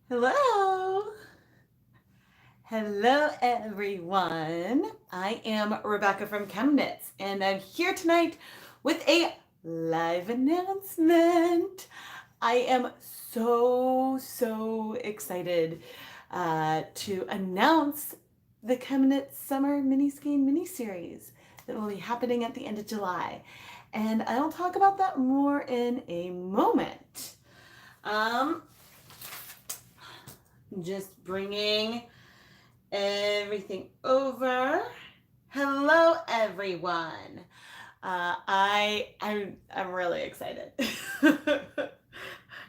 Hello. Hello, everyone. I am Rebecca from ChemKnits, and I'm here tonight with a live announcement. I am so excited to announce the ChemKnits Summer Mini Skein mini series that will be happening at the end of July. And I'll talk about that more in a moment. Just bringing everything over. Hello, everyone. I'm really excited.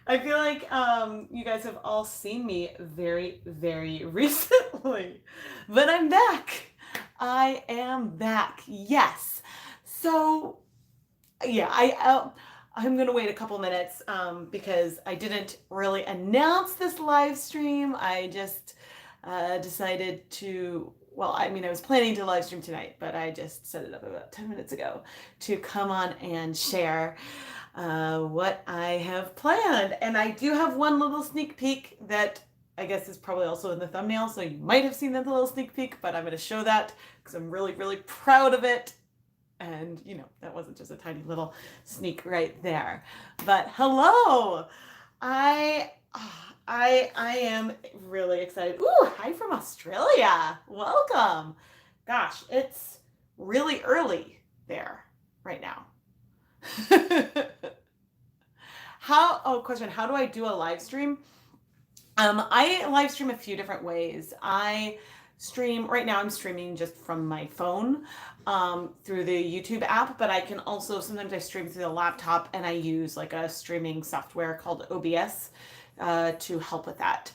I feel like you guys have all seen me very recently, but I'm back. I am back. Yes. So yeah, I'm gonna wait a couple minutes because I didn't really announce this live stream. I just decided to. Well, I mean, I was planning to live stream tonight, but I just set it up about 10 minutes ago to come on and share what I have planned. And I do have one little sneak peek that I guess is probably also in the thumbnail, so you might have seen that little sneak peek, but I'm going to show that because I'm really proud of it. And, you know, that wasn't just a tiny little sneak right there. But hello! I am really excited. Ooh, hi from Australia. Welcome. Gosh, it's really early there right now. Question, how do I do a live stream? I live stream a few different ways. Right now I'm streaming just from my phone through the YouTube app, but I can also, sometimes I stream through the laptop and I use like a streaming software called OBS to help with that.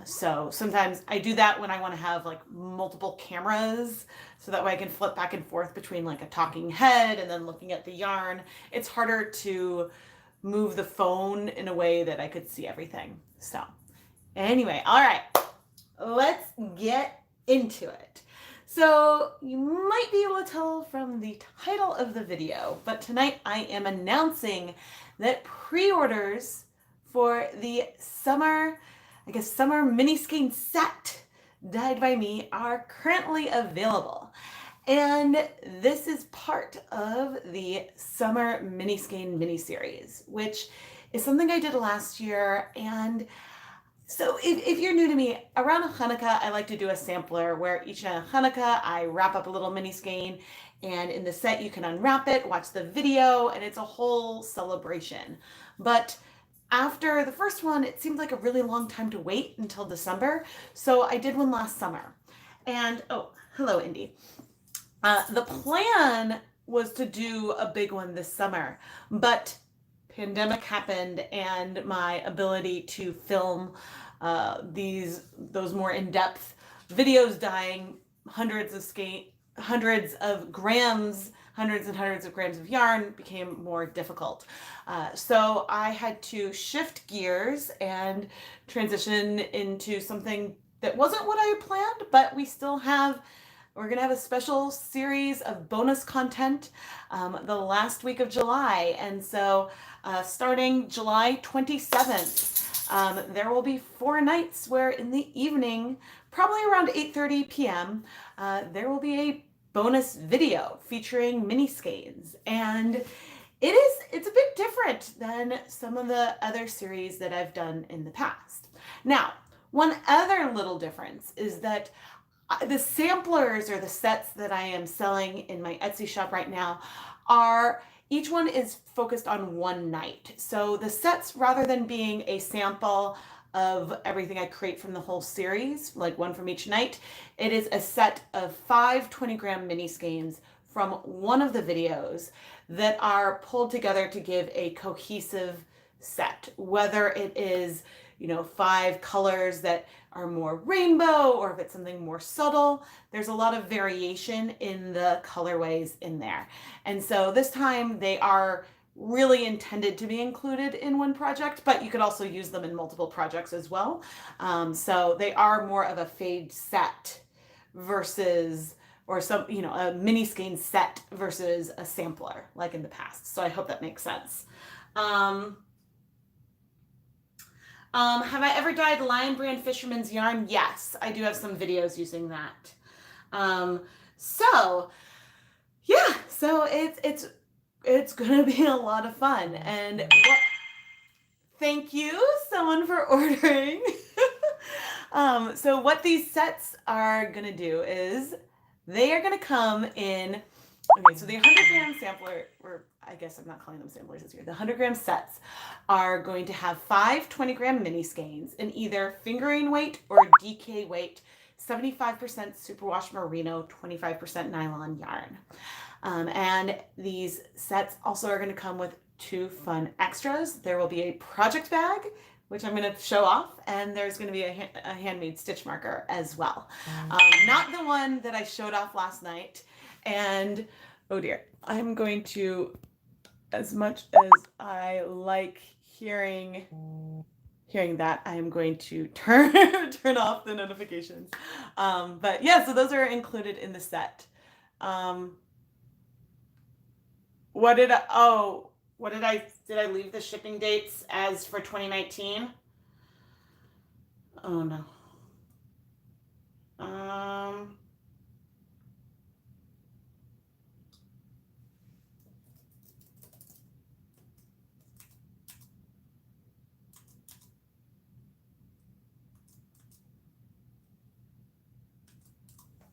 So sometimes I do that when I want to have like multiple cameras so that way I can flip back and forth between like a talking head and then looking at the yarn. It's harder to move the phone in a way that I could see everything. So anyway, all right, let's get into it. So you might be able to tell from the title of the video, but tonight I am announcing that pre-orders for the summer mini skein set dyed by me are currently available. And this is part of the summer mini skein mini series, which is something I did last year. And so if you're new to me, around Hanukkah, I like to do a sampler where each night on Hanukkah, I wrap up a little mini skein, and in the set, you can unwrap it, watch the video, and it's a whole celebration. But after the first one, it seemed like a really long time to wait until December, so I did one last summer. And, oh, hello, Indy. The plan was to do a big one this summer, but pandemic happened and my ability to film those more in-depth videos dyeing hundreds and hundreds of grams of yarn became more difficult. So I had to shift gears and transition into something that wasn't what I had planned, but we're going to have a special series of bonus content the last week of July. And so starting July 27th, there will be 4 nights where in the evening, probably around 8:30 p.m., there will be a bonus video featuring mini skeins. And it's a bit different than some of the other series that I've done in the past. Now, one other little difference is that the samplers or the sets that I am selling in my Etsy shop right now each one is focused on one night. So the sets, rather than being a sample of everything I create from the whole series, like one from each night, it is a set of 5 20-gram mini skeins from one of the videos that are pulled together to give a cohesive set, whether it is 5 colors that are more rainbow or if it's something more subtle. There's a lot of variation in the colorways in there. And so this time they are really intended to be included in one project, but you could also use them in multiple projects as well. So they are more of a fade set versus a mini skein set versus a sampler like in the past. So I hope that makes sense. Have I ever dyed Lion Brand Fisherman's yarn? Yes, I do have some videos using that. So yeah, so it's gonna be a lot of fun. And what? Thank you, someone, for ordering. So what these sets are gonna do is they are gonna come in. Okay, so the 100-gram sampler, or I guess I'm not calling them samplers this year. The 100-gram sets are going to have 5 20-gram mini skeins in either fingering weight or DK weight, 75% superwash merino, 25% nylon yarn. And these sets also are going to come with 2 fun extras. There will be a project bag, which I'm going to show off, and there's going to be a handmade stitch marker as well. Not the one that I showed off last night. And oh dear, I'm going to, as much as I like hearing that, I am going to turn off the notifications. But yeah, so those are included in the set. Did I leave the shipping dates as for 2019? Oh no.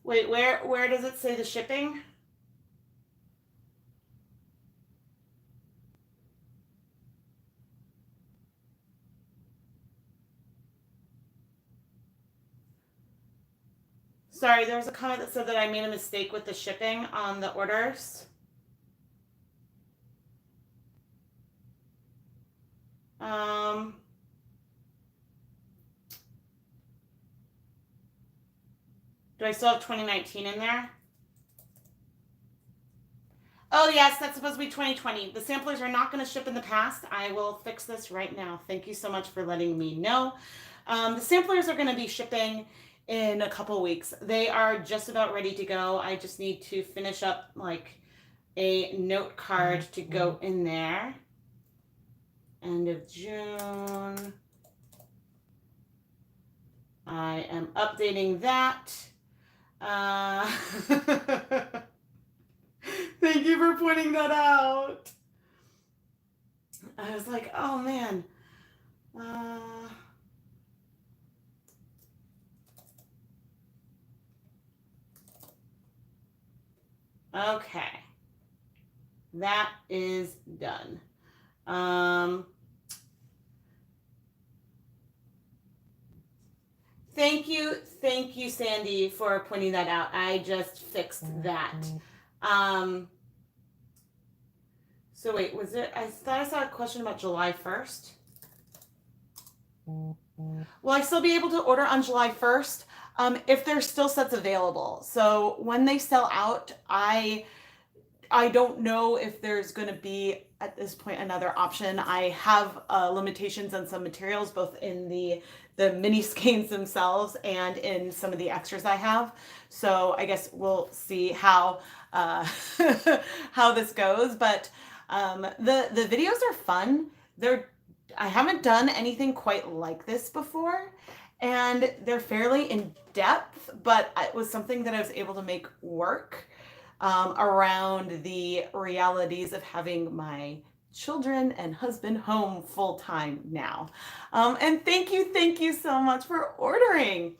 Wait, where does it say the shipping? Sorry, there was a comment that said that I made a mistake with the shipping on the orders. Do I still have 2019 in there? Oh yes, that's supposed to be 2020. The samplers are not going to ship in the past. I will fix this right now. Thank you so much for letting me know. The samplers are going to be shipping in a couple weeks. They are just about ready to go. I just need to finish up like a note card to go in there. End of June. I am updating that. Thank you for pointing that out. I was like, oh man. Okay. That is done. Thank you, Sandy, for pointing that out. I just fixed that. So wait, was it? I thought I saw a question about July 1st. Will I still be able to order on July 1st? If there's still sets available. So when they sell out, I don't know if there's going to be at this point another option. I have limitations on some materials, both in the mini skeins themselves and in some of the extras I have. So I guess we'll see how how this goes. But the videos are fun. I haven't done anything quite like this before, and they're fairly in depth, but it was something that I was able to make work around the realities of having my children and husband home full time now. And thank you so much for ordering.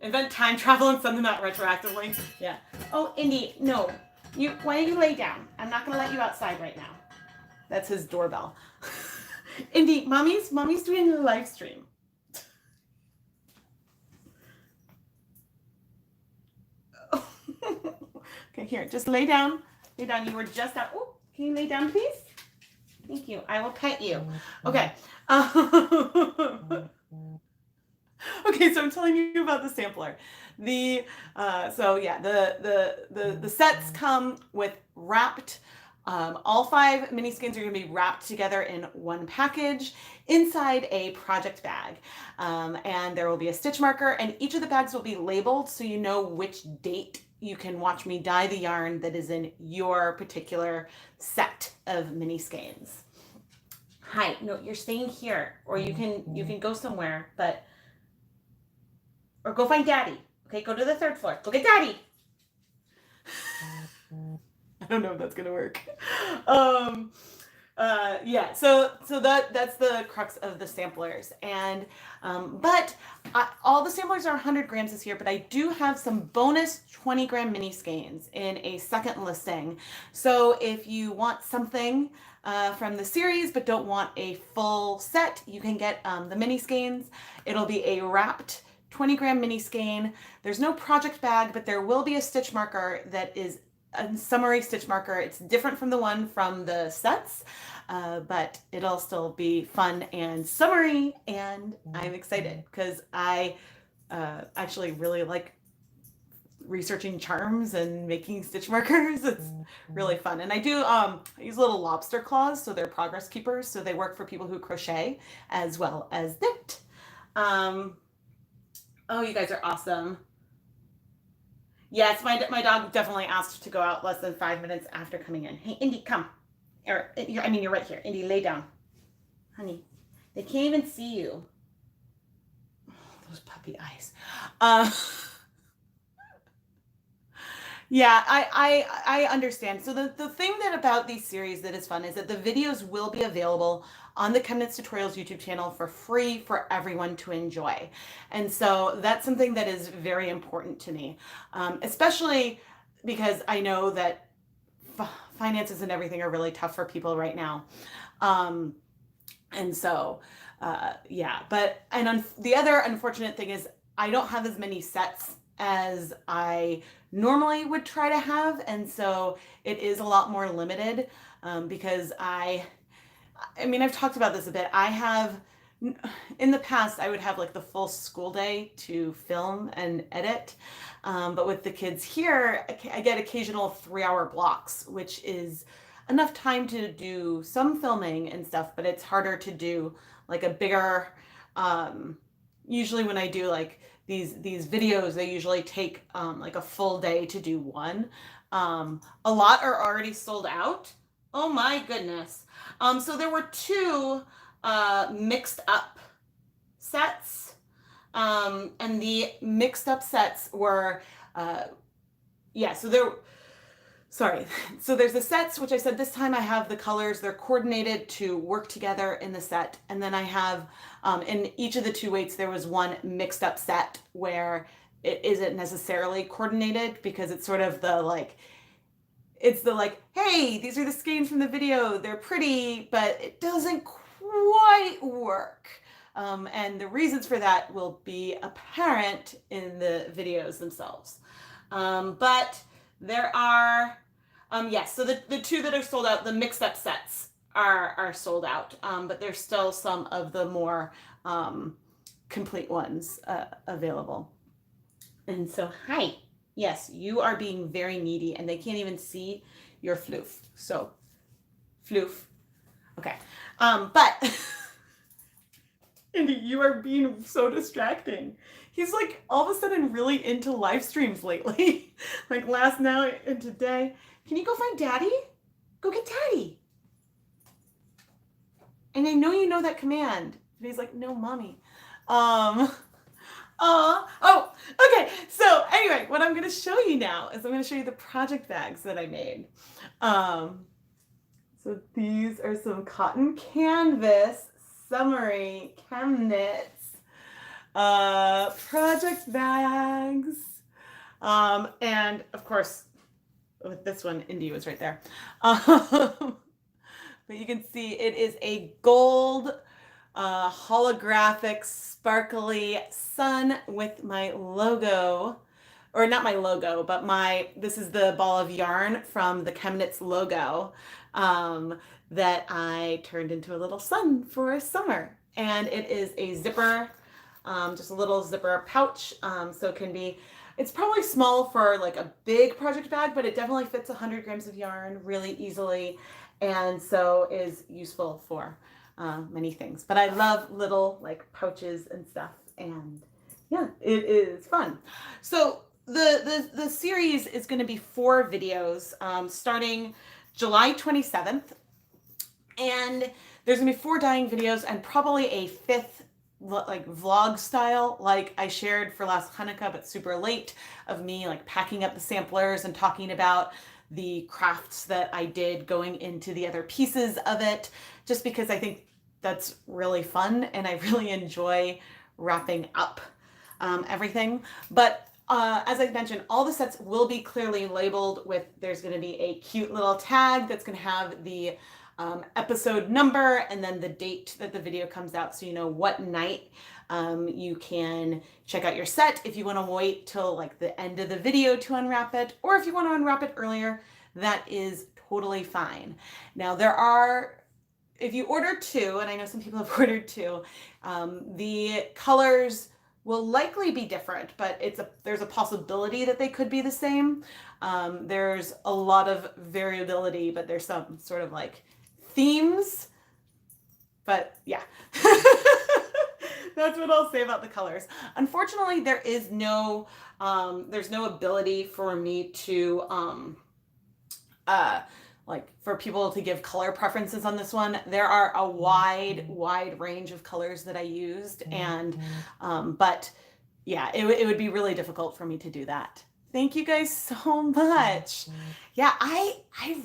Invent time travel and send them out retroactively. Yeah. Oh, Indy, no. Why don't you lay down? I'm not gonna let you outside right now. That's his doorbell. Indy, mommy's doing a live stream. Okay, here, just lay down. Lay down. You were just out. Oh, can you lay down, please? Thank you. I will pet you. Okay. Okay, so I'm telling you about the sampler. The sets come with wrapped. All 5 mini skeins are going to be wrapped together in one package inside a project bag. And there will be a stitch marker, and each of the bags will be labeled so you know which date you can watch me dye the yarn that is in your particular set of mini skeins. Hi, no, you're staying here, or you can go somewhere, but or go find Daddy. Okay, go to the third floor. Go get Daddy. I don't know if that's gonna work. Um, yeah, so that's the crux of the samplers, and but all the samplers are 100 grams this year, but I do have some bonus 20-gram mini skeins in a second listing. So if you want something from the series but don't want a full set, you can get the mini skeins. It'll be a wrapped 20-gram mini skein. There's no project bag, but there will be a stitch marker that is a summary stitch marker. It's different from the one from the sets, but it'll still be fun and summery, and I'm excited because I actually really like researching charms and making stitch markers. It's really fun. And I do I use little lobster claws, so they're progress keepers, so they work for people who crochet as well as knit. Oh, you guys are awesome. Yes, my dog definitely asked to go out less than 5 minutes after coming in. Hey, Indy, come. You're right here. Indy, lay down. Honey, they can't even see you. Oh, those puppy eyes. Yeah, I understand. So the thing that about these series that is fun is that the videos will be available on the ChemKnits Tutorials YouTube channel for free for everyone to enjoy. And so that's something that is very important to me, especially because I know that finances and everything are really tough for people right now. And so, yeah, the other unfortunate thing is I don't have as many sets as I normally would try to have, and so it is a lot more limited because I mean, I've talked about this a bit. I have, in the past, I would have like the full school day to film and edit. But with the kids here, I get occasional 3-hour blocks, which is enough time to do some filming and stuff, but it's harder to do like a bigger, usually when I do like these videos, they usually take like a full day to do one. A lot are already sold out. Oh my goodness. So there were two mixed up sets. And the mixed up sets were, yeah, sorry. So there's the sets, which I said this time I have the colors, they're coordinated to work together in the set. And then I have, in each of the two weights, there was one mixed up set where it isn't necessarily coordinated because it's sort of it's the hey, these are the skeins from the video. They're pretty, but it doesn't quite work. And the reasons for that will be apparent in the videos themselves. But there are, yes, so the two that are sold out, the mixed up sets are sold out, but there's still some of the more complete ones available. And so, hi. Yes, you are being very needy and they can't even see your floof. So, floof. Okay. But Andy, you are being so distracting. He's like all of a sudden really into live streams lately. Like last night and today. Can you go find Daddy? Go get Daddy. And I know you know that command. But he's like, no, Mommy. Oh, okay. So anyway, what I'm going to show you now is I'm going to show you the project bags that I made. So these are some cotton canvas summery ChemKnits project bags. And of course, with this one, Indy was right there. But you can see it is a gold holographic sparkly sun with my logo, or not my logo, but this is the ball of yarn from the ChemKnits logo that I turned into a little sun for summer. And it is a zipper, just a little zipper pouch. So it can be, it's probably small for like a big project bag, but it definitely fits 100 grams of yarn really easily. And so is useful for many things. But I love little like pouches and stuff. And yeah, it is fun. So the series is going to be 4 videos starting July 27th. And there's gonna be 4 dyeing videos and probably a 5th like vlog style, like I shared for last Hanukkah, but super late, of me like packing up the samplers and talking about the crafts that I did going into the other pieces of it, just because I think that's really fun and I really enjoy wrapping up everything. But as I mentioned, all the sets will be clearly labeled with, there's going to be a cute little tag that's going to have the episode number and then the date that the video comes out, so you know what night you can check out your set. If you want to wait till like the end of the video to unwrap it, or if you want to unwrap it earlier, that is totally fine. Now there are, if you order 2, and I know some people have ordered 2, the colors will likely be different, but there's a possibility that they could be the same. There's a lot of variability, but there's some sort of like themes, but yeah. That's what I'll say about the colors. Unfortunately, there's no ability for me to like for people to give color preferences on this one. There are a wide range of colors that I used, and but yeah, it would be really difficult for me to do that. Thank you guys so much. Yeah, I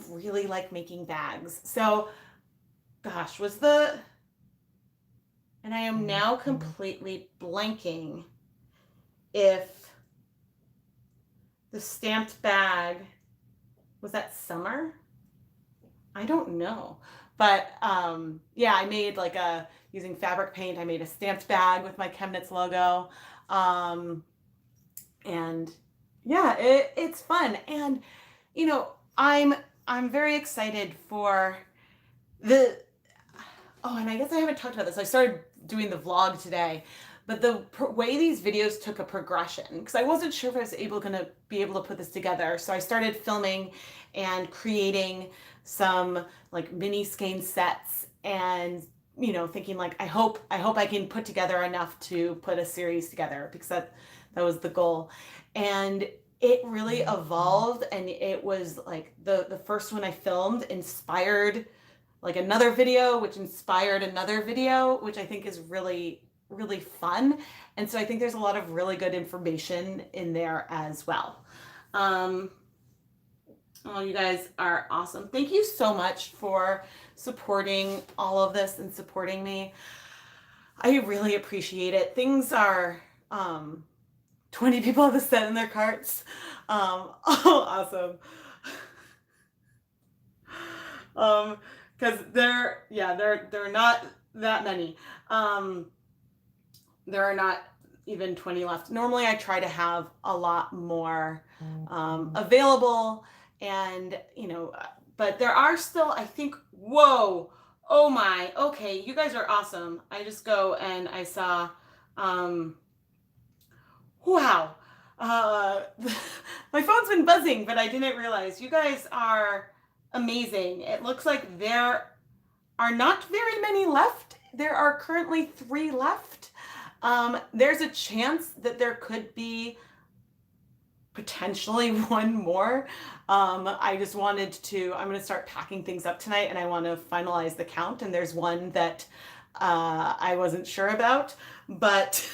really like making bags. So gosh, and I am now completely blanking if the stamped bag was that summer. I don't know, but yeah, I made like using fabric paint, I made a stamped bag with my ChemKnits logo, and yeah, it's fun. And you know, I'm very excited for the, oh, and I guess I haven't talked about this. I started doing the vlog today, but the way these videos took a progression, because I wasn't sure if I was gonna be able to put this together. So I started filming and creating some like mini skein sets, and you know, thinking like, I hope I can put together enough to put a series together, because that was the goal. And it really evolved, and it was like the first one I filmed inspired like another video, which inspired another video, which I think is really fun. And so I think there's a lot of really good information in there as well. Oh, you guys are awesome. Thank you so much for supporting all of this and supporting me. I really appreciate it. Things are 20 people have a set in their carts. Oh, awesome. Because there are not that many. There are not even 20 left. Normally I try to have a lot more available, and you know, but there are still, I think, whoa, oh my, okay, you guys are awesome. I just go and I saw, wow, my phone's been buzzing, but I didn't realize. You guys are amazing. It looks like there are not very many left. There are currently 3 left. There's a chance that there could be potentially 1 more. I just wanted to, I'm going to start packing things up tonight, and I want to finalize the count, and there's 1 that I wasn't sure about, but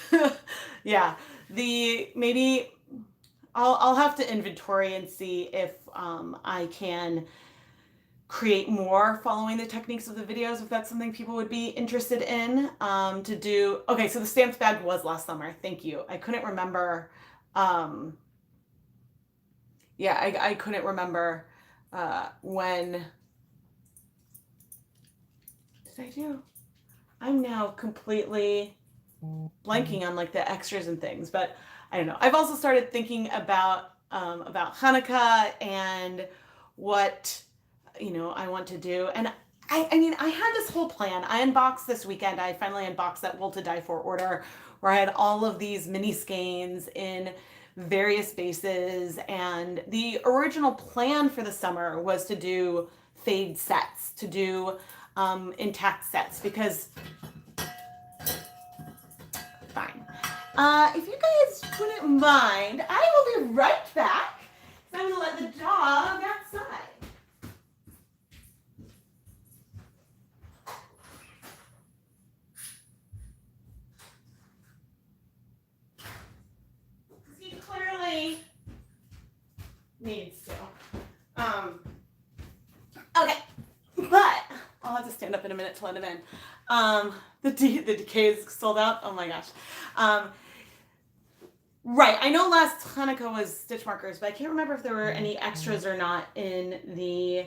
yeah, maybe I'll have to inventory and see if I can create more following the techniques of the videos, if that's something people would be interested in to do. Okay, so the stamped bag was last summer. Thank you. I couldn't remember. Yeah, I couldn't remember when did I do? I'm now completely blanking on like the extras and things, but I don't know. I've also started thinking about Hanukkah and what, you know, I want to do. And I mean, I had this whole plan. I unboxed this weekend. I finally unboxed that Wool to Die For order, where I had all of these mini skeins in various bases. And the original plan for the summer was to do fade sets, to do intact sets, because fine. If you guys wouldn't mind, I will be right back. So I'm gonna let the dog outside. stand up in a minute to let him in. The decay is sold out. Oh my gosh. Right. I know last Hanukkah was stitch markers, but I can't remember if there were any extras or not in the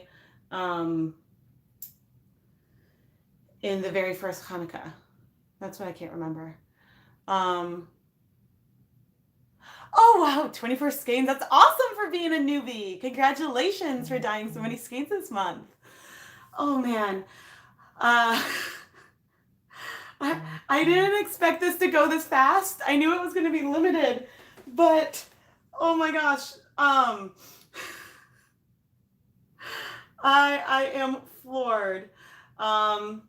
very first Hanukkah. That's what I can't remember. Oh wow, 21st skeins. That's awesome for being a newbie. Congratulations for dyeing so many skeins this month. Oh man. I didn't expect this to go this fast. I knew it was going to be limited, but oh my gosh. I am floored. Have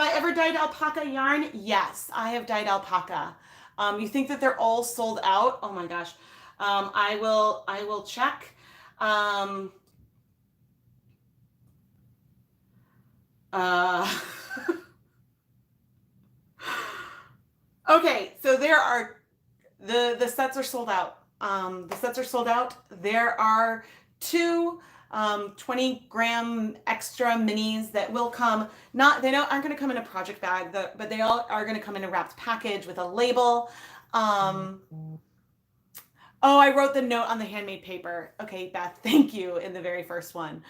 I ever dyed alpaca yarn? Yes, I have dyed alpaca. You think that they're all sold out? Oh my gosh. I will check. Okay, so there are the sets are sold out. The sets are sold out. There are two 20-gram extra minis that will come. Aren't going to come in a project bag, but they all are going to come in a wrapped package with a label. Oh, I wrote the note on the handmade paper. Okay, Beth, thank you in the very first one.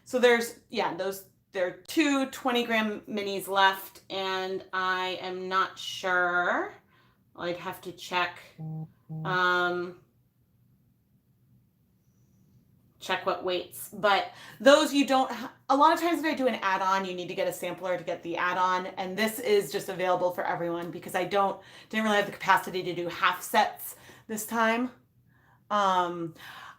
So there are two 20-gram minis left, and I am not sure. I'd have to check. Check what weights, but those you don't. A lot of times, if I do an add-on, you need to get a sampler to get the add-on, and this is just available for everyone because I didn't really have the capacity to do half sets this time.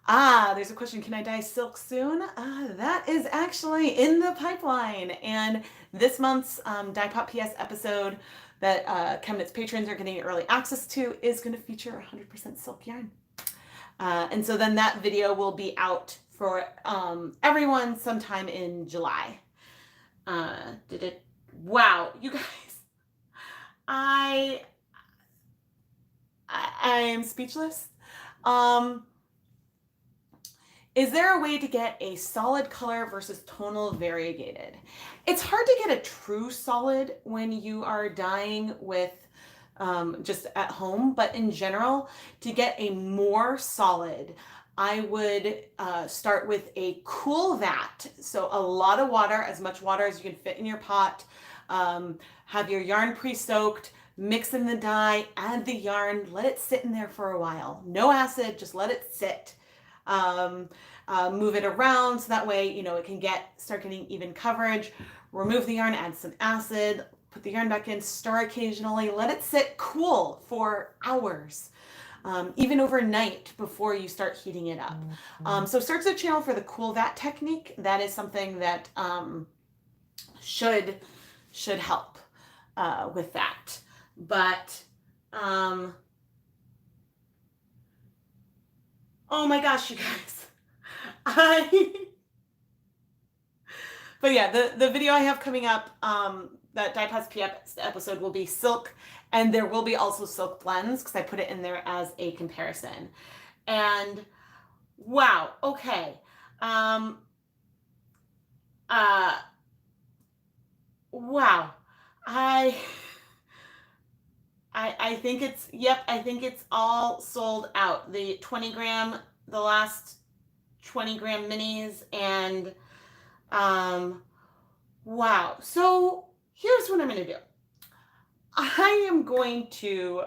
There's a question. Can I dye silk soon? That is actually in the pipeline. And this month's Dye Pop PS episode that ChemKnits patrons are getting early access to is going to feature 100% silk yarn. And so then that video will be out for everyone sometime in July. Wow, you guys. I am speechless. Is there a way to get a solid color versus tonal variegated? It's hard to get a true solid when you are dyeing with just at home, but in general, to get a more solid, I would start with a cool vat. So a lot of water, as much water as you can fit in your pot. Have your yarn pre-soaked, mix in the dye, add the yarn, let it sit in there for a while. No acid, just let it sit. Move it around so that way, it can start getting even coverage. Remove the yarn, add some acid, put the yarn back in, stir occasionally, let it sit cool for hours, even overnight before you start heating it up. So search the channel for the cool vat technique. That is something that should help with that. But oh my gosh, you guys. But yeah, the video I have coming up, that Dye Pass PS episode will be silk, and there will be also silk blends because I put it in there as a comparison. And wow, okay. Wow. I think I think it's all sold out. The 20-gram, the last 20-gram minis, and wow. So here's what I'm going to do. I am going to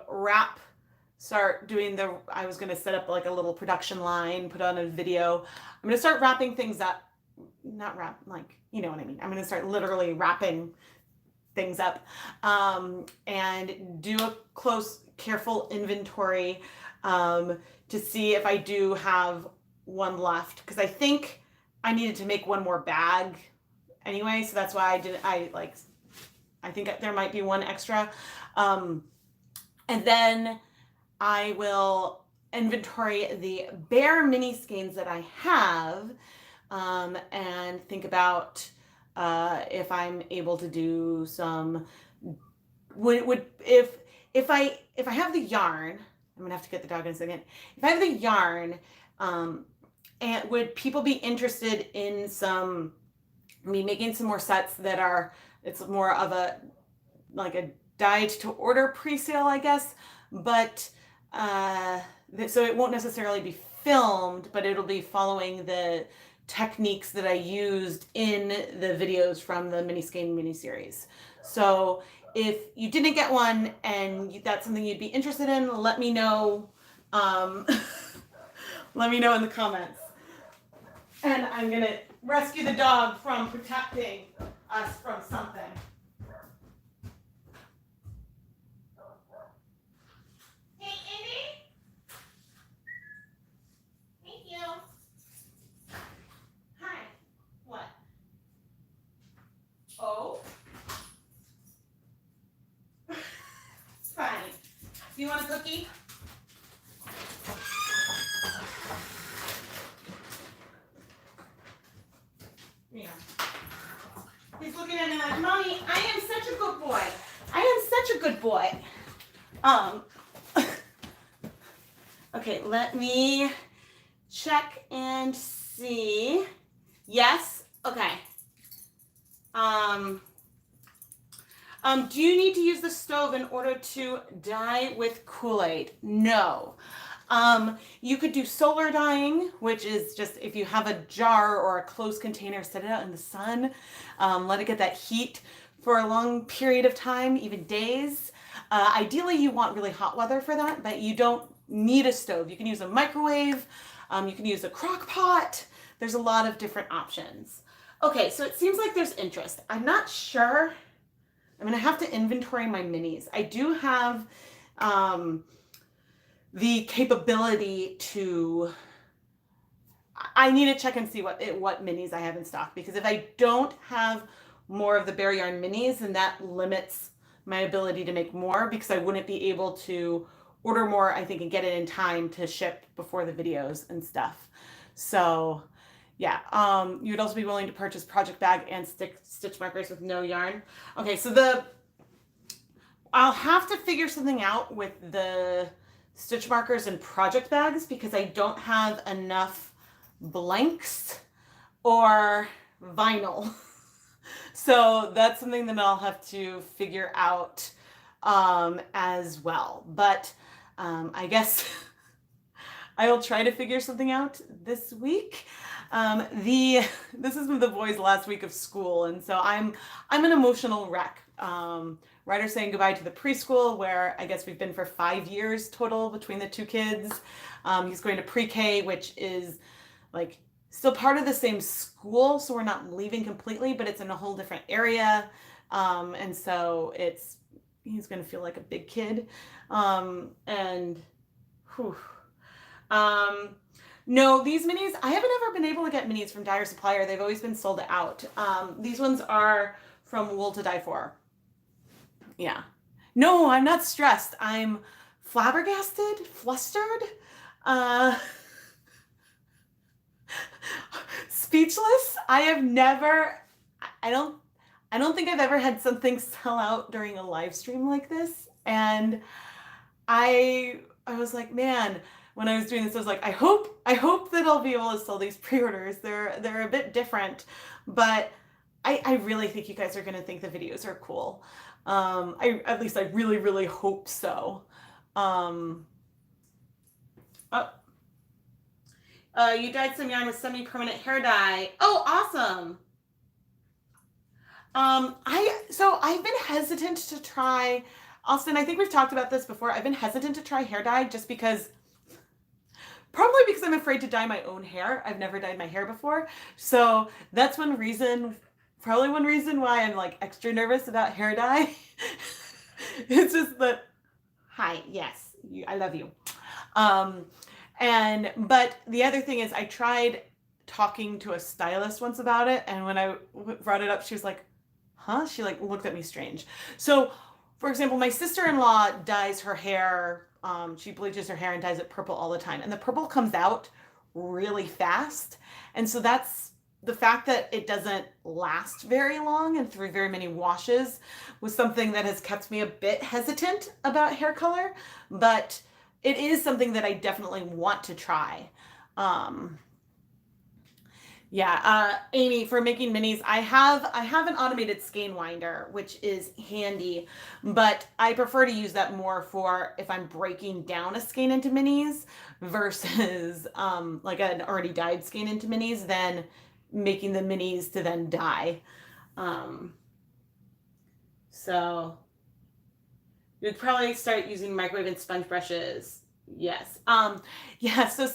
start doing I was going to set up like a little production line, put on a video. I'm going to start wrapping things up, not wrap, like, you know what I mean. I'm going to start literally wrapping things up, and do a close, careful inventory, to see if I do have one left, because I think I needed to make one more bag anyway, so that's why I think there might be one extra, and then I will inventory the bare mini skeins that I have, and think about if I'm able to do some. If I have the yarn, I'm gonna have to get the dog in a second. If I have the yarn, and would people be interested in some be making some more sets that are, it's more of a, like a dyed to order pre-sale, I guess, but so it won't necessarily be filmed, but it'll be following the techniques that I used in the videos from the mini Skein miniseries. So if you didn't get one and that's something you'd be interested in, let me know. Let me know in the comments. And I'm gonna rescue the dog from protecting us from something. Hey, Indy. Thank you. Hi. What? Oh. Fine. Do you want a cookie? Yeah. He's looking at me like, Mommy, I am such a good boy. I am such a good boy. Okay, let me check and see. Yes. Okay. Do you need to use the stove in order to dye with Kool-Aid? No. You could do solar dyeing, which is just if you have a jar or a closed container, set it out in the sun, let it get that heat for a long period of time, even days. Ideally, you want really hot weather for that, but you don't need a stove. You can use a microwave, you can use a crock pot. There's a lot of different options. Okay, so it seems like there's interest. I'm not sure. I'm gonna have to inventory my minis. I do have the capability to, I need to check and see what minis I have in stock, because if I don't have more of the Bare Yarn minis, then that limits my ability to make more, because I wouldn't be able to order more, I think, and get it in time to ship before the videos and stuff. So yeah, you'd also be willing to purchase project bag and stitch markers with no yarn. Okay, so I'll have to figure something out with the stitch markers and project bags, because I don't have enough blanks or vinyl. So that's something that I'll have to figure out as well. But I guess I will try to figure something out this week. This is the boys' last week of school, and so I'm an emotional wreck. Ryder's saying goodbye to the preschool, where I guess we've been for 5 years total between the two kids. He's going to pre-K, which is like still part of the same school, so we're not leaving completely, but it's in a whole different area, and so he's going to feel like a big kid, and whew. No, these minis, I haven't ever been able to get minis from Dyer Supplier. They've always been sold out. These ones are from Wool to Die For. Yeah. No, I'm not stressed. I'm flabbergasted, flustered, speechless. I don't think I've ever had something sell out during a live stream like this. And I was like, man, when I was doing this, I was like, I hope that I'll be able to sell these pre-orders. They're a bit different, but I really think you guys are going to think the videos are cool. At least I really, really hope so. You dyed some yarn with semi-permanent hair dye. Oh, awesome. So I've been hesitant to try, Austin, I think we've talked about this before. I've been hesitant to try hair dye just because, probably because I'm afraid to dye my own hair. I've never dyed my hair before. So that's probably one reason why I'm like extra nervous about hair dye. It's just that, hi, yes, I love you. But the other thing is I tried talking to a stylist once about it, and when I brought it up, she was like, huh? She like looked at me strange. So for example, my sister-in-law dyes her hair, she bleaches her hair and dyes it purple all the time, and the purple comes out really fast. And so that's the fact that it doesn't last very long and through very many washes was something that has kept me a bit hesitant about hair color, but it is something that I definitely want to try. Yeah, Amy, for making minis, I have an automated skein winder, which is handy, but I prefer to use that more for if I'm breaking down a skein into minis versus like an already dyed skein into minis than making the minis to then dye. Um, so you'd probably start using microwave and sponge brushes. Yes. Yeah, so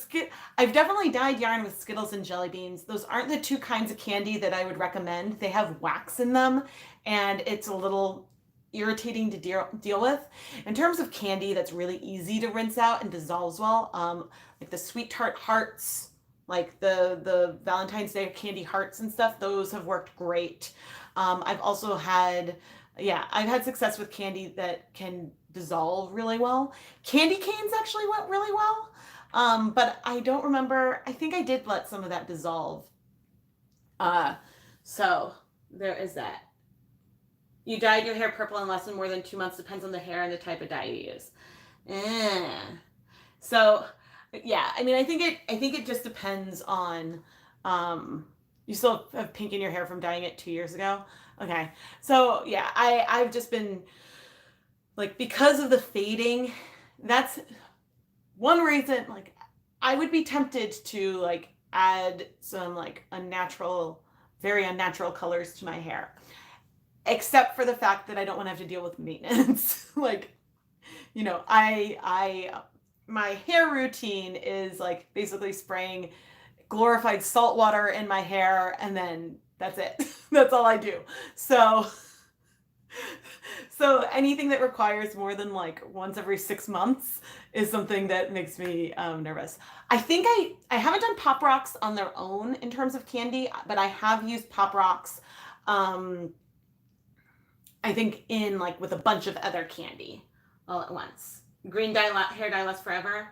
I've definitely dyed yarn with Skittles and jelly beans. Those aren't the two kinds of candy that I would recommend. They have wax in them and it's a little irritating to deal with. In terms of candy that's really easy to rinse out and dissolves well, like the sweet tart hearts, like the Valentine's Day candy hearts and stuff, those have worked great. I've also had yeah, I've had success with candy that can dissolve really well. Candy canes actually went really well. But I don't remember. I think I did let some of that dissolve. Uh, so there is that. You dyed your hair purple in less than more than 2 months. Depends on the hair and the type of dye you use. Eh. So yeah, I mean, I think it just depends on. You still have pink in your hair from dyeing it 2 years ago. Okay, so yeah, I've just been like because of the fading. That's one reason. Like, I would be tempted to like add some like unnatural, very unnatural colors to my hair, except for the fact that I don't want to have to deal with maintenance. Like, you know, my hair routine is like basically spraying glorified salt water in my hair and then that's it. That's all I do. So so anything that requires more than like once every 6 months is something that makes me nervous. I think I haven't done Pop Rocks on their own in terms of candy, but I have used Pop Rocks. Um, I think in like with a bunch of other candy all at once. Green dye hair dye lasts forever.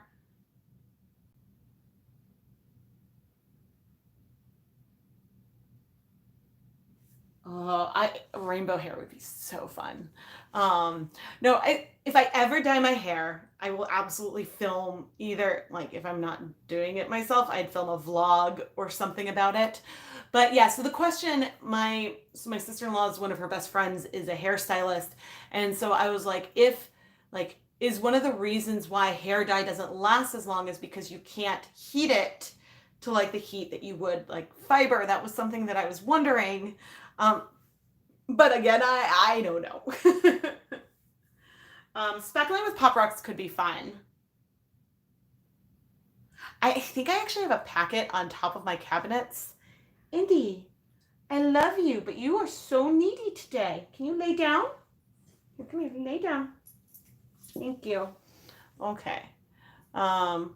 Oh, rainbow hair would be so fun. No, if I ever dye my hair, I will absolutely film either like if I'm not doing it myself, I'd film a vlog or something about it. But yeah, so the question, my sister-in-law's one of her best friends is a hairstylist, and so I was like, if like is one of the reasons why hair dye doesn't last as long is because you can't heat it to like the heat that you would like fiber. That was something that I was wondering. Um, but again, I don't know. Speckling with Pop Rocks could be fun. I think I actually have a packet on top of my cabinets. Indy, I love you, but you are so needy today. Can you lay down? Come here, lay down. Thank you. Okay. Um,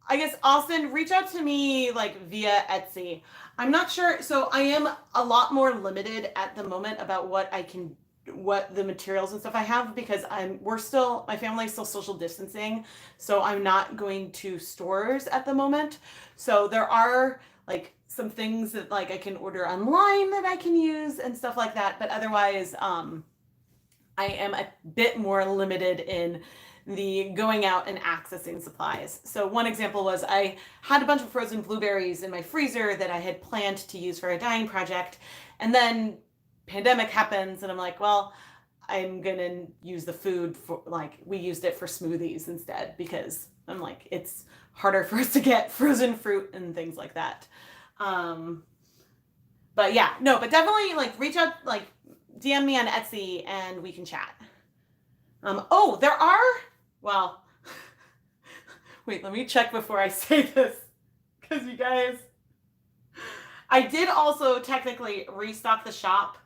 I guess Austin, reach out to me like via Etsy. I'm not sure. So I am a lot more limited at the moment about what the materials and stuff I have because my family's still social distancing. So I'm not going to stores at the moment. So there are like some things that like I can order online that I can use and stuff like that. But otherwise, I am a bit more limited in the going out and accessing supplies. So one example was I had a bunch of frozen blueberries in my freezer that I had planned to use for a dyeing project. And then pandemic happens and I'm like, well, I'm gonna use the food for like we used it for smoothies instead because I'm like it's harder for us to get frozen fruit and things like that. Um, but yeah, no, but definitely like reach out, like DM me on Etsy and we can chat. Oh, there are, well, wait, let me check before I say this because you guys, I did also technically restock the shop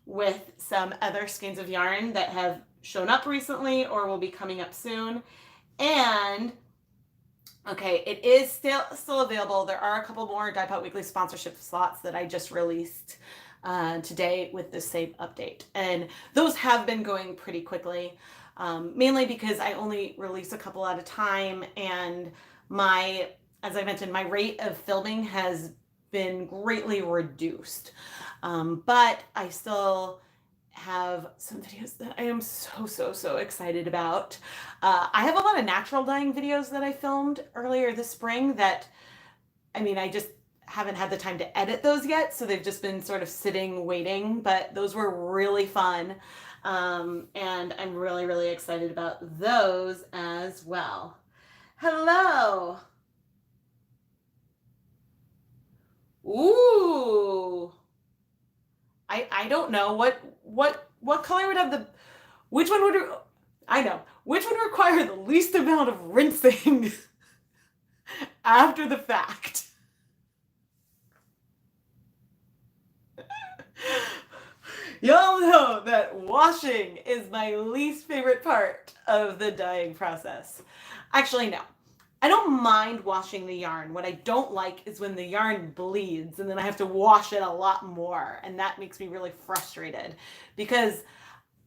with some other skeins of yarn that have shown up recently or will be coming up soon. And okay, it is still available. There are a couple more Dye Pot Weekly sponsorship slots that I just released today with the same update. And those have been going pretty quickly, mainly because I only release a couple at a time. And as I mentioned, my rate of filming has been greatly reduced. But I still have some videos that I am so excited about. I have a lot of natural dyeing videos that I filmed earlier this spring that, I mean, I just haven't had the time to edit those yet, so they've just been sort of sitting waiting, but those were really fun. And I'm really excited about those as well. Hello. Ooh. I don't know what color would have the, which one would, I know, which would require the least amount of rinsing after the fact. Y'all know that washing is my least favorite part of the dyeing process. Actually, no. I don't mind washing the yarn. What I don't like is when the yarn bleeds and then I have to wash it a lot more. And that makes me really frustrated because,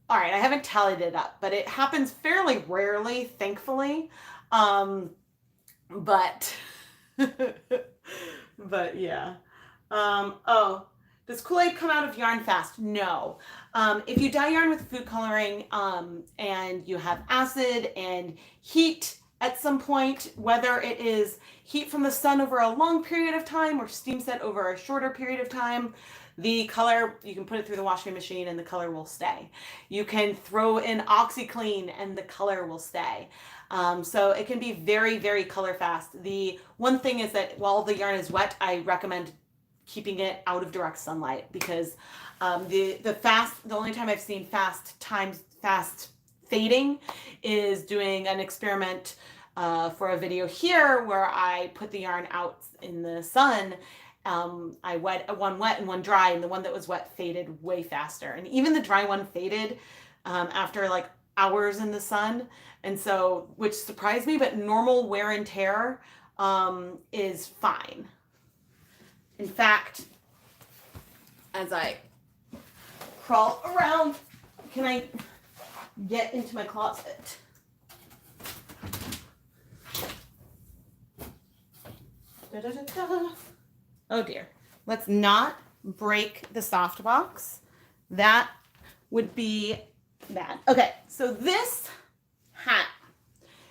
all right, I haven't tallied it up, but it happens fairly rarely, thankfully. But, but yeah. Oh, does Kool-Aid come out of yarn fast? No. If you dye yarn with food coloring and you have acid and heat at some point, whether it is heat from the sun over a long period of time or steam set over a shorter period of time, the color, you can put it through the washing machine and the color will stay. You can throw in OxyClean and the color will stay. So it can be very color fast. The one thing is that while the yarn is wet, I recommend keeping it out of direct sunlight because the only time I've seen fast fading is doing an experiment for a video here where I put the yarn out in the sun. I wet one wet and one dry, and the one that was wet faded way faster. And even the dry one faded after like hours in the sun. And so, which surprised me, but normal wear and tear is fine. In fact, as I crawl around, can I get into my closet? Oh dear. Let's not break the soft box. That would be bad. Okay, so this hat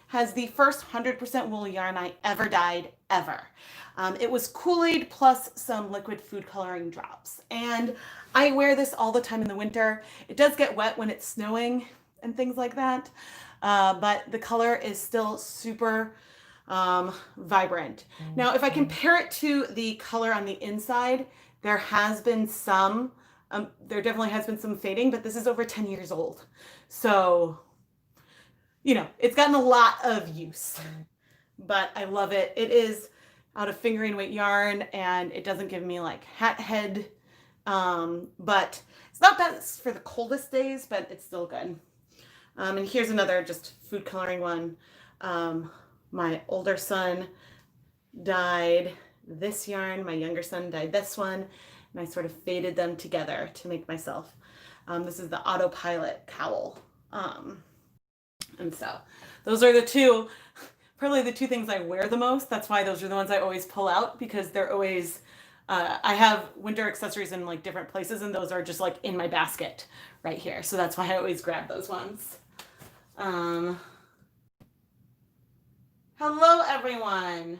has the first 100% wool yarn I ever dyed, ever. It was Kool-Aid plus some liquid food coloring drops. And I wear this all the time in the winter. It does get wet when it's snowing and things like that. But the color is still super vibrant. Now, if I compare it to the color on the inside, there has been some, there definitely has been some fading, but this is over 10 years old. So, you know, it's gotten a lot of use, but I love it. It is out of fingering weight yarn and it doesn't give me like hat head, but it's not best for the coldest days, but it's still good. And here's another just food coloring one. My older son dyed this yarn, my younger son dyed this one, and I sort of faded them together to make myself. This is the autopilot cowl. And so those are probably the two things I wear the most. That's why those are the ones I always pull out because they're always, I have winter accessories in like different places and those are just like in my basket right here. So that's why I always grab those ones. Hello, everyone.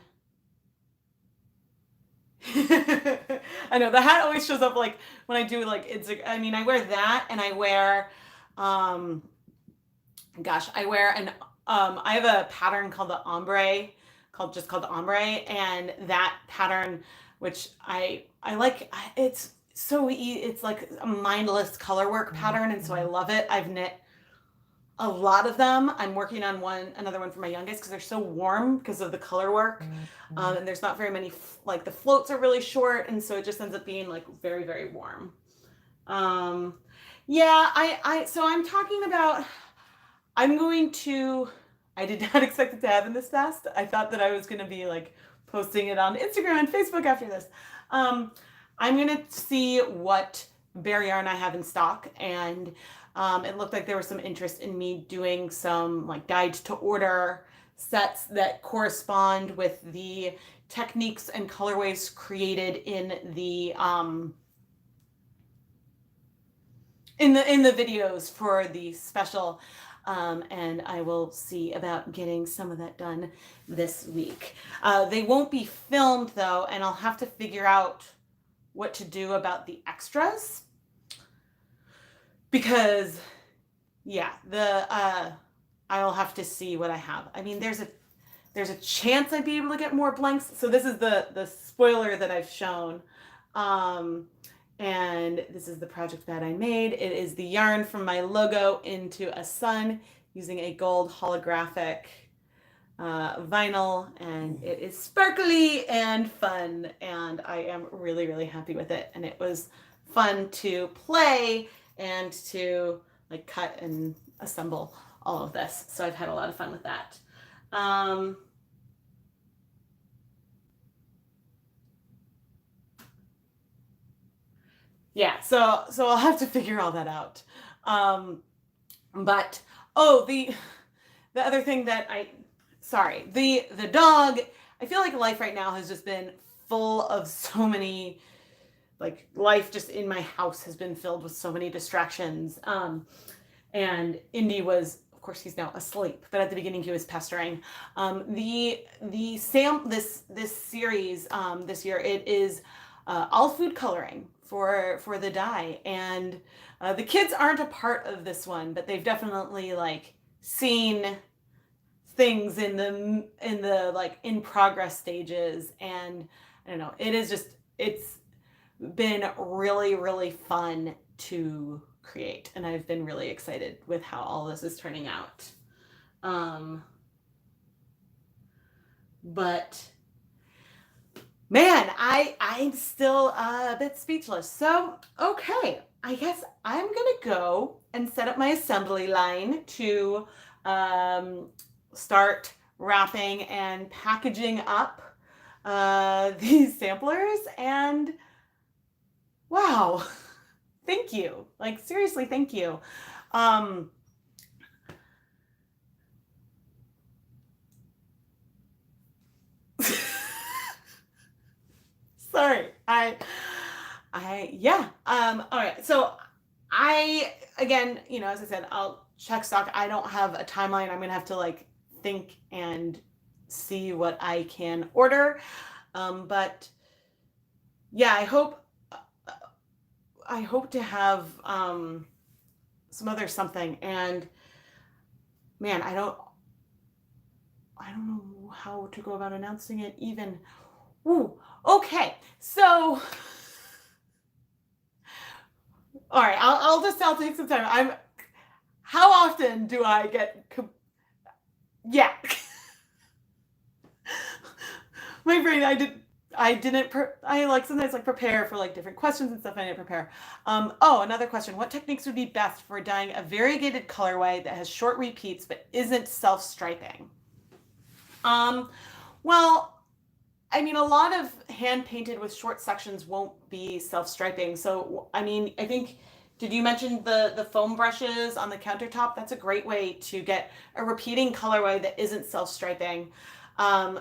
I know the hat always shows up like when I do like I mean I wear that and I wear gosh, I wear an I have a pattern called the ombre, called the ombre, and that pattern which I like, it's so it's like a mindless color work pattern and so I love it. I've knit a lot of them. I'm working on another one for my youngest because they're so warm because of the color work. And there's not very many, like the floats are really short. And so it just ends up being like very warm. Yeah, so I'm talking about, I did not expect it to happen this fast. I thought that I was going to be like posting it on Instagram and Facebook after this. I'm going to see what bare yarn I have in stock and it looked like there was some interest in me doing some like dyed to order sets that correspond with the techniques and colorways created in the in the videos for the special. And I will see about getting some of that done this week. They won't be filmed though, and I'll have to figure out what to do about the extras, because yeah, I'll have to see what I have. I mean, there's a chance I'd be able to get more blanks. So this is the spoiler that I've shown. And this is the project that I made. It is the yarn from my logo into a sun using a gold holographic vinyl, and it is sparkly and fun, and I am really, really happy with it. And it was fun to play and to like cut and assemble all of this. So I've had a lot of fun with that. Yeah, so I'll have to figure all that out. But oh, the other thing that the dog, I feel like life right now has just been full of so many, like life just in my house has been filled with so many distractions. And Indy was, of course, he's now asleep, but at the beginning he was pestering. This series this year, it is all food coloring for the dye, and the kids aren't a part of this one, but they've definitely like seen things in the like in progress stages, and I don't know, it's been really, really fun to create, and I've been really excited with how all this is turning out. But man, I'm still a bit speechless. So, okay, I guess I'm gonna go and set up my assembly line to start wrapping and packaging up these samplers. And wow, thank you. Like seriously, thank you. Sorry. Yeah. All right. So again, as I said, I'll check stock. I don't have a timeline. I'm gonna have to like think and see what I can order. But yeah, I hope to have some other something. And man, I don't know how to go about announcing it even. Ooh, okay. So, all right, I'll take some time. How often do I get, yeah. My brain, I like sometimes like prepare for like different questions and stuff. I didn't prepare. Oh, another question. What techniques would be best for dyeing a variegated colorway that has short repeats but isn't self-striping? Well, I mean, a lot of hand painted with short sections won't be self-striping. So, I mean, I think, did you mention the foam brushes on the countertop? That's a great way to get a repeating colorway that isn't self-striping.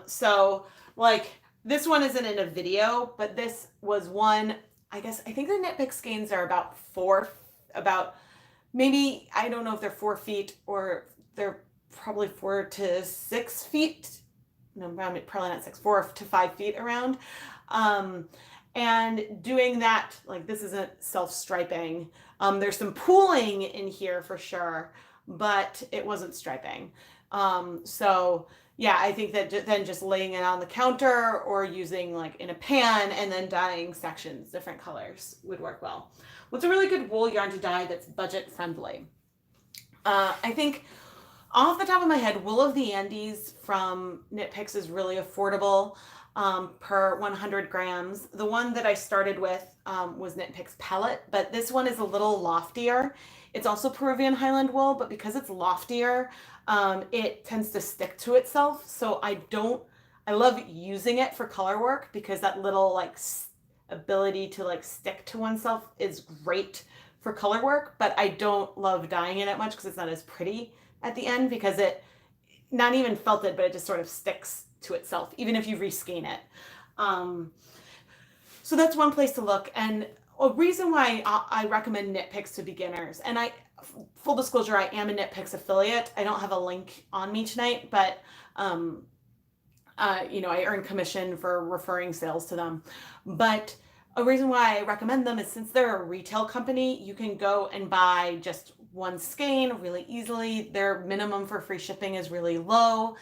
So like this one isn't in a video, but this was one, I think the Knit Pick skeins are about maybe, I don't know if they're 4 feet or they're probably 4 to 6 feet. No, probably not 6, 4 to 5 feet around. And doing that, like this isn't self-striping. There's some pooling in here for sure, but it wasn't striping. So yeah, I think that then just laying it on the counter or using like in a pan and then dyeing sections, different colors would work well. What's a really good wool yarn to dye that's budget friendly? I think off the top of my head, Wool of the Andes from Knit Picks is really affordable per 100 grams. The one that I started with was Knit Picks Pellet, but this one is a little loftier. It's also Peruvian Highland wool, but because it's loftier, it tends to stick to itself. So I love using it for color work because that little like ability to like stick to oneself is great for color work, but I don't love dyeing it much because it's not as pretty at the end, because it not even felted, but it just sort of sticks to itself, even if you reskein it. So that's one place to look. And a reason why I recommend knit picks to beginners, and full disclosure, I am a knit picks affiliate. I don't have a link on me tonight, but I earn commission for referring sales to them. But a reason why I recommend them is since they're a retail company, you can go and buy just one skein really easily. Their minimum for free shipping is really low.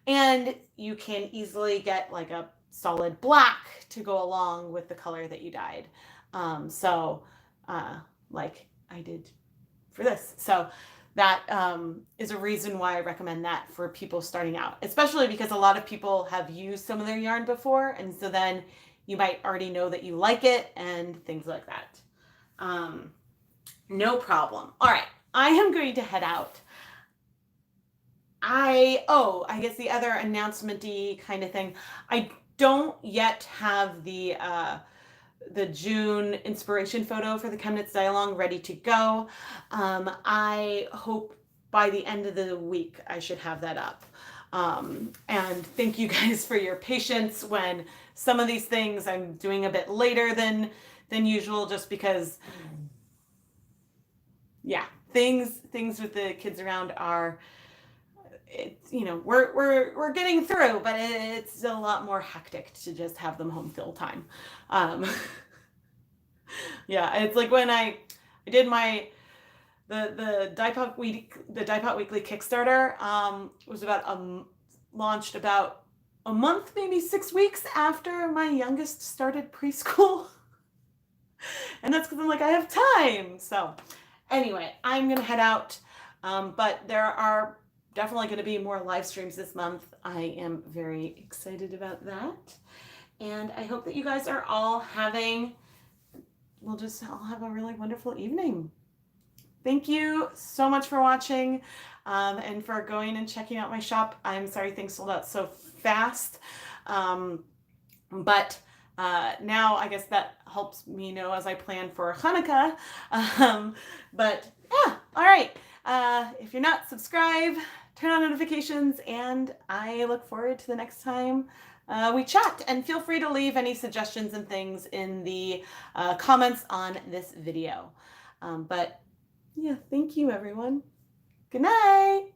And you can easily get like a solid black to go along with the color that you dyed. Like I did for this. So that is a reason why I recommend that for people starting out, especially because a lot of people have used some of their yarn before. And so then you might already know that you like it and things like that. No problem. All right, I am going to head out. I guess the other announcement-y kind of thing. I don't yet have the June inspiration photo for the ChemKnits Dialog ready to go. I hope by the end of the week I should have that up. And thank you guys for your patience when some of these things I'm doing a bit later than usual, just because, yeah, things with the kids around are, we're getting through, but it's a lot more hectic to just have them home full time. Yeah, it's like when I did the Dye Pot Weekly Kickstarter, was launched about a month, maybe 6 weeks after my youngest started preschool. And that's because I'm like, I have time. So anyway, I'm gonna head out, but there are definitely going to be more live streams this month. I am very excited about that, and I hope that you guys are all we'll just all have a really wonderful evening. Thank you so much for watching, and for going and checking out my shop. I'm sorry things sold out so fast, but now I guess that helps me know as I plan for Hanukkah. But yeah, all right. If you're not subscribed, turn on notifications, and I look forward to the next time we chat. And feel free to leave any suggestions and things in the comments on this video. But yeah, thank you, everyone. Good night.